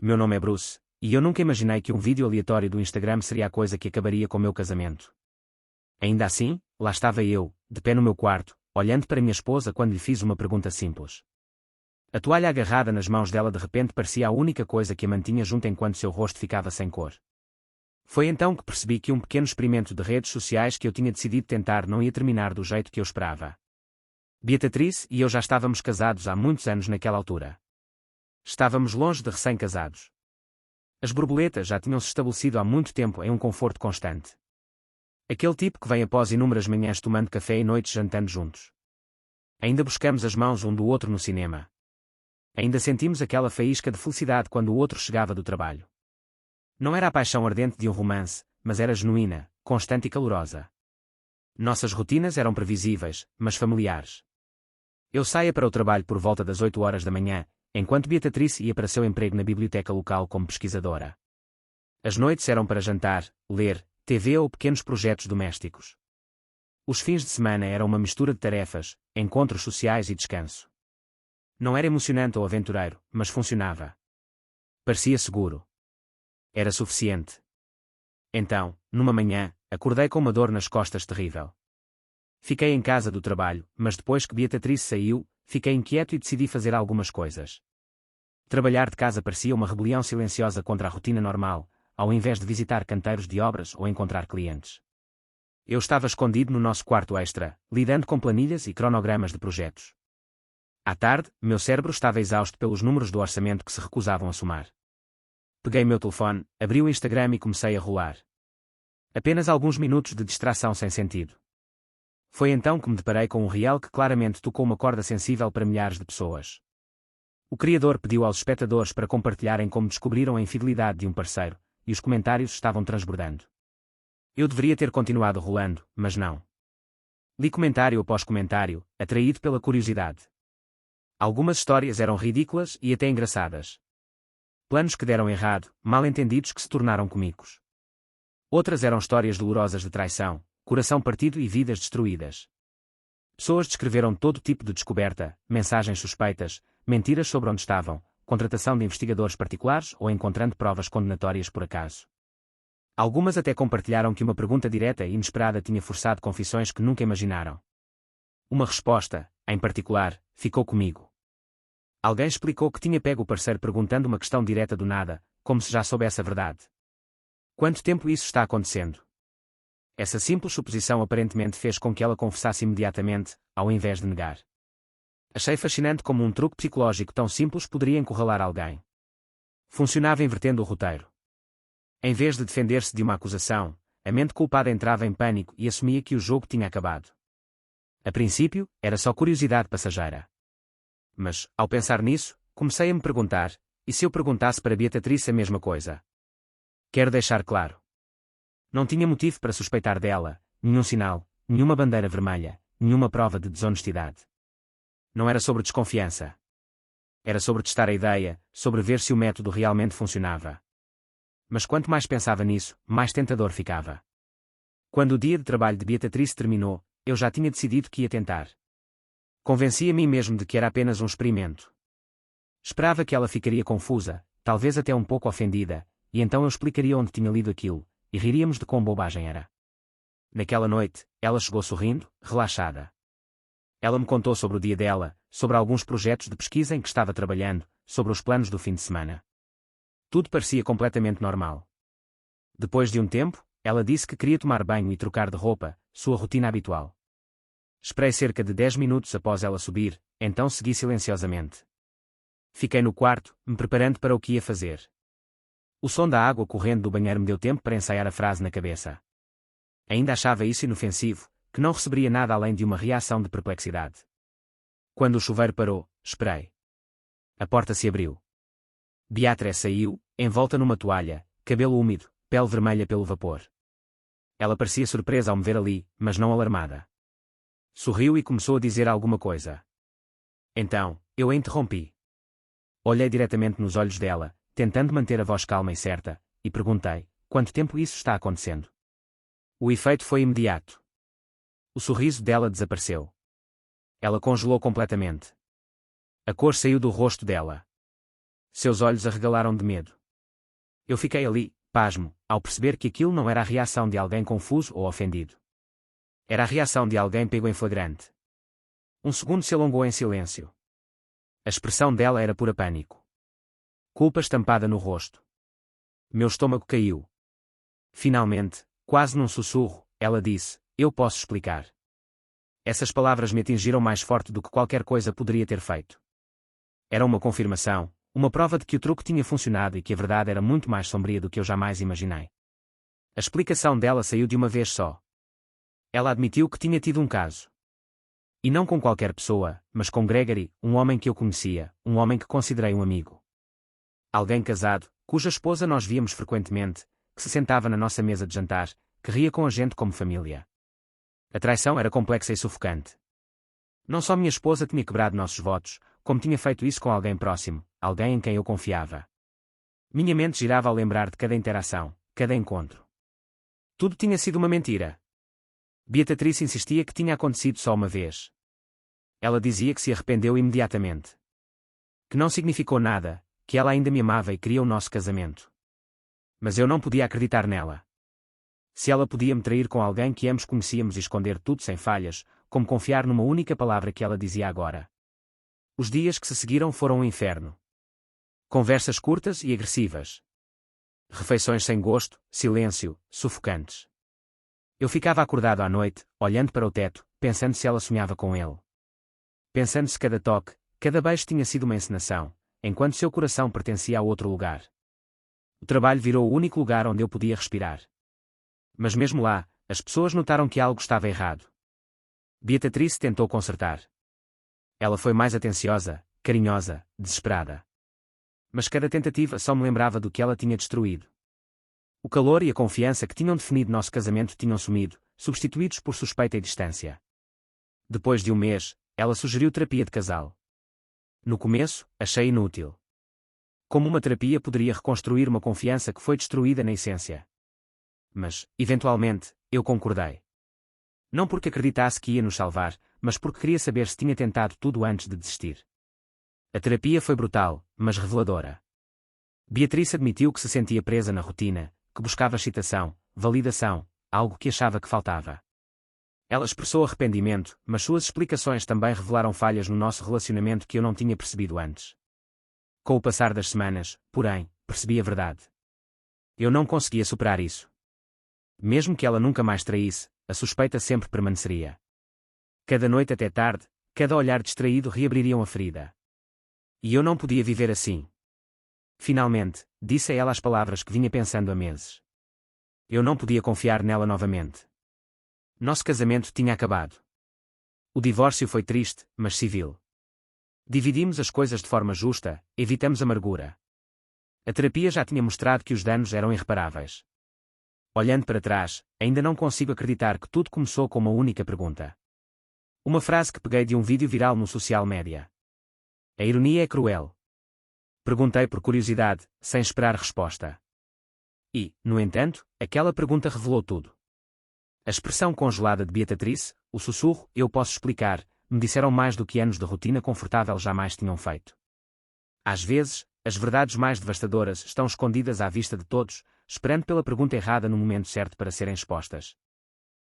meu nome é Bruce, e eu nunca imaginei que um vídeo aleatório do Instagram seria a coisa que acabaria com meu casamento. Ainda assim, lá estava eu, de pé no meu quarto, olhando para minha esposa quando lhe fiz uma pergunta simples. A toalha agarrada nas mãos dela de repente parecia a única coisa que a mantinha junta enquanto seu rosto ficava sem cor. Foi então que percebi que um pequeno experimento de redes sociais que eu tinha decidido tentar não ia terminar do jeito que eu esperava. Beatriz e eu já estávamos casados há muitos anos naquela altura. Estávamos longe de recém-casados. As borboletas já tinham se estabelecido há muito tempo em um conforto constante. Aquele tipo que vem após inúmeras manhãs tomando café e noites jantando juntos. Ainda buscamos as mãos um do outro no cinema. Ainda sentimos aquela faísca de felicidade quando o outro chegava do trabalho. Não era a paixão ardente de um romance, mas era genuína, constante e calorosa. Nossas rotinas eram previsíveis, mas familiares. Eu saía para o trabalho por volta das 8 horas da manhã, enquanto Beatriz ia para seu emprego na biblioteca local como pesquisadora. As noites eram para jantar, ler, TV ou pequenos projetos domésticos. Os fins de semana eram uma mistura de tarefas, encontros sociais e descanso. Não era emocionante ou aventureiro, mas funcionava. Parecia seguro. Era suficiente. Então, numa manhã, acordei com uma dor nas costas terrível. Fiquei em casa do trabalho, mas depois que Beatriz saiu, fiquei inquieto e decidi fazer algumas coisas. Trabalhar de casa parecia uma rebelião silenciosa contra a rotina normal, ao invés de visitar canteiros de obras ou encontrar clientes. Eu estava escondido no nosso quarto extra, lidando com planilhas e cronogramas de projetos. À tarde, meu cérebro estava exausto pelos números do orçamento que se recusavam a somar. Peguei meu telefone, abri o Instagram e comecei a rolar. Apenas alguns minutos de distração sem sentido. Foi então que me deparei com um reel que claramente tocou uma corda sensível para milhares de pessoas. O criador pediu aos espectadores para compartilharem como descobriram a infidelidade de um parceiro, e os comentários estavam transbordando. Eu deveria ter continuado rolando, mas não. Li comentário após comentário, atraído pela curiosidade. Algumas histórias eram ridículas e até engraçadas. Planos que deram errado, mal-entendidos que se tornaram cômicos. Outras eram histórias dolorosas de traição, coração partido e vidas destruídas. Pessoas descreveram todo tipo de descoberta, mensagens suspeitas, mentiras sobre onde estavam, contratação de investigadores particulares ou encontrando provas condenatórias por acaso. Algumas até compartilharam que uma pergunta direta e inesperada tinha forçado confissões que nunca imaginaram. Uma resposta, em particular, ficou comigo. Alguém explicou que tinha pego o parceiro perguntando uma questão direta do nada, como se já soubesse a verdade. Quanto tempo isso está acontecendo? Essa simples suposição aparentemente fez com que ela confessasse imediatamente, ao invés de negar. Achei fascinante como um truque psicológico tão simples poderia encurralar alguém. Funcionava invertendo o roteiro. Em vez de defender-se de uma acusação, a mente culpada entrava em pânico e assumia que o jogo tinha acabado. A princípio, era só curiosidade passageira. Mas, ao pensar nisso, comecei a me perguntar, e se eu perguntasse para Beatriz a mesma coisa? Quero deixar claro. Não tinha motivo para suspeitar dela, nenhum sinal, nenhuma bandeira vermelha, nenhuma prova de desonestidade. Não era sobre desconfiança. Era sobre testar a ideia, sobre ver se o método realmente funcionava. Mas quanto mais pensava nisso, mais tentador ficava. Quando o dia de trabalho de Beatriz terminou, eu já tinha decidido que ia tentar. Convenci a mim mesmo de que era apenas um experimento. Esperava que ela ficaria confusa, talvez até um pouco ofendida, e então eu explicaria onde tinha lido aquilo, e riríamos de quão bobagem era. Naquela noite, ela chegou sorrindo, relaxada. Ela me contou sobre o dia dela, sobre alguns projetos de pesquisa em que estava trabalhando, sobre os planos do fim de semana. Tudo parecia completamente normal. Depois de um tempo, ela disse que queria tomar banho e trocar de roupa, sua rotina habitual. Esperei cerca de 10 minutos após ela subir, então segui silenciosamente. Fiquei no quarto, me preparando para o que ia fazer. O som da água correndo do banheiro me deu tempo para ensaiar a frase na cabeça. Ainda achava isso inofensivo, que não receberia nada além de uma reação de perplexidade. Quando o chuveiro parou, esperei. A porta se abriu. Beatriz saiu, envolta numa toalha, cabelo úmido, pele vermelha pelo vapor. Ela parecia surpresa ao me ver ali, mas não alarmada. Sorriu e começou a dizer alguma coisa. Então, eu a interrompi. Olhei diretamente nos olhos dela, tentando manter a voz calma e certa, e perguntei, quanto tempo isso está acontecendo? O efeito foi imediato. O sorriso dela desapareceu. Ela congelou completamente. A cor saiu do rosto dela. Seus olhos arregalaram de medo. Eu fiquei ali, pasmo, ao perceber que aquilo não era a reação de alguém confuso ou ofendido. Era a reação de alguém pego em flagrante. Um segundo se alongou em silêncio. A expressão dela era pura pânico. Culpa estampada no rosto. Meu estômago caiu. Finalmente, quase num sussurro, ela disse: "Eu posso explicar." Essas palavras me atingiram mais forte do que qualquer coisa poderia ter feito. Era uma confirmação, uma prova de que o truque tinha funcionado e que a verdade era muito mais sombria do que eu jamais imaginei. A explicação dela saiu de uma vez só. Ela admitiu que tinha tido um caso. E não com qualquer pessoa, mas com Gregory, um homem que eu conhecia, um homem que considerei um amigo. Alguém casado, cuja esposa nós víamos frequentemente, que se sentava na nossa mesa de jantar, que ria com a gente como família. A traição era complexa e sufocante. Não só minha esposa tinha quebrado nossos votos, como tinha feito isso com alguém próximo, alguém em quem eu confiava. Minha mente girava ao lembrar de cada interação, cada encontro. Tudo tinha sido uma mentira. Beatriz insistia que tinha acontecido só uma vez. Ela dizia que se arrependeu imediatamente. Que não significou nada, que ela ainda me amava e queria o nosso casamento. Mas eu não podia acreditar nela. Se ela podia me trair com alguém que ambos conhecíamos e esconder tudo sem falhas, como confiar numa única palavra que ela dizia agora? Os dias que se seguiram foram um inferno. Conversas curtas e agressivas. Refeições sem gosto, silêncio, sufocantes. Eu ficava acordado à noite, olhando para o teto, pensando se ela sonhava com ele. Pensando se cada toque, cada beijo tinha sido uma encenação, enquanto seu coração pertencia a outro lugar. O trabalho virou o único lugar onde eu podia respirar. Mas mesmo lá, as pessoas notaram que algo estava errado. Beatriz tentou consertar. Ela foi mais atenciosa, carinhosa, desesperada. Mas cada tentativa só me lembrava do que ela tinha destruído. O calor e a confiança que tinham definido nosso casamento tinham sumido, substituídos por suspeita e distância. Depois de um mês, ela sugeriu terapia de casal. No começo, achei inútil. Como uma terapia poderia reconstruir uma confiança que foi destruída na essência? Mas, eventualmente, eu concordei. Não porque acreditasse que ia nos salvar, mas porque queria saber se tinha tentado tudo antes de desistir. A terapia foi brutal, mas reveladora. Beatriz admitiu que se sentia presa na rotina, que buscava excitação, validação, algo que achava que faltava. Ela expressou arrependimento, mas suas explicações também revelaram falhas no nosso relacionamento que eu não tinha percebido antes. Com o passar das semanas, porém, percebi a verdade. Eu não conseguia superar isso. Mesmo que ela nunca mais traísse, a suspeita sempre permaneceria. Cada noite até tarde, cada olhar distraído reabririam a ferida. E eu não podia viver assim. Finalmente, disse a ela as palavras que vinha pensando há meses. Eu não podia confiar nela novamente. Nosso casamento tinha acabado. O divórcio foi triste, mas civil. Dividimos as coisas de forma justa, evitamos amargura. A terapia já tinha mostrado que os danos eram irreparáveis. Olhando para trás, ainda não consigo acreditar que tudo começou com uma única pergunta. Uma frase que peguei de um vídeo viral no social media. A ironia é cruel. Perguntei por curiosidade, sem esperar resposta. E, no entanto, aquela pergunta revelou tudo. A expressão congelada de Beatriz, o sussurro, "eu posso explicar", me disseram mais do que anos de rotina confortável jamais tinham feito. Às vezes, as verdades mais devastadoras estão escondidas à vista de todos, esperando pela pergunta errada no momento certo para serem expostas.